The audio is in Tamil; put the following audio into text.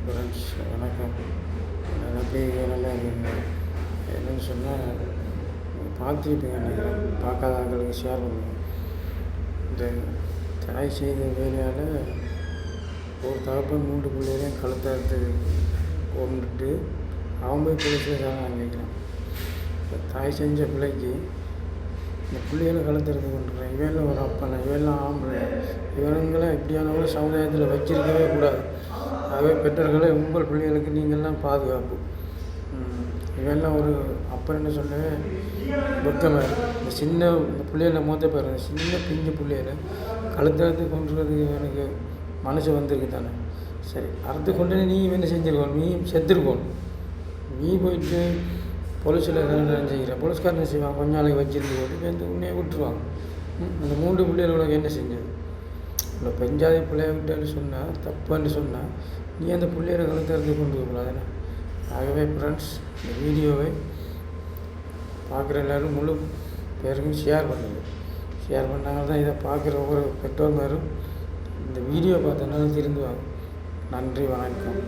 ஃப்ரெண்ட்ஸ் வணக்கம். எப்படி நல்லா இருக்கீங்க? என்னென்னு சொன்னால் பார்த்துருப்பீங்க நினைக்கிறேன். பார்க்காத ஆட்களுக்கு ஷேர் பண்ணுவேன். இந்த தாய் செய்த வேலையால் ஒரு தகப்பன் 3 பிள்ளைகளையும் கழுத்தறுத்து கொண்டுட்டு அவன் போய் போலீஸில் தான் வாங்கிக்கிறான். இப்போ தாய் செஞ்ச பிள்ளைக்கு இந்த பிள்ளைகளை கழுத்தறுத்து கொண்டுறான். இவன்ல ஒரு அப்பனை, இவெல்லாம் ஆம்பளை, இவனுங்களை இப்படியானவங்களும் சமுதாயத்தில் வச்சிருக்கவே கூடாது. ஆகவே பெற்றோர்களே, உங்கள் பிள்ளைகளுக்கு நீங்கள்லாம் பாதுகாப்பு. இவெல்லாம் ஒரு அப்பன்னு சொல்லவே வெக்கமாக இருக்குது. இந்த பிள்ளைகளை மொத்த பேர் இந்த சின்ன பிஞ்சு பிள்ளைகளை கழுத்தறுத்து கொண்டுறதுக்கு எனக்கு மனசு வந்திருக்கு தானே. சரி, அறுத்து கொண்டு நீ என்ன செஞ்சுருக்கோம்? நீ செத்துருக்கோம். நீ போயிட்டு போலீஸில் என்ன செய்கிற? போலீஸ்காரனை செய்வான், கொஞ்ச நாளைக்கு வச்சிருந்து போட்டு வந்து உன்னையே விட்டுருவாங்க. அந்த 3 பிள்ளைகளுக்கு என்ன செஞ்சது? இவ்வளோ பெஞ்சாதி பிள்ளைய விட்டான்னு சொன்னால், தப்புன்னு சொன்னால், நீ அந்த பிள்ளைகளை கழுத்தறுத்து கொண்டு போகக்கூடாதுன்னு. ஆகவே ஃப்ரெண்ட்ஸ், இந்த வீடியோவை பார்க்குற எல்லோரும் முழு பேருக்கும் ஷேர் பண்ணுங்கள். ஷேர் பண்ணாங்க தான் இதை பார்க்குற ஒவ்வொரு பெற்றோர் மேலும் இந்த வீடியோ பார்த்தனாலும் திருந்துவாங்க. நன்றி, வணக்கம்.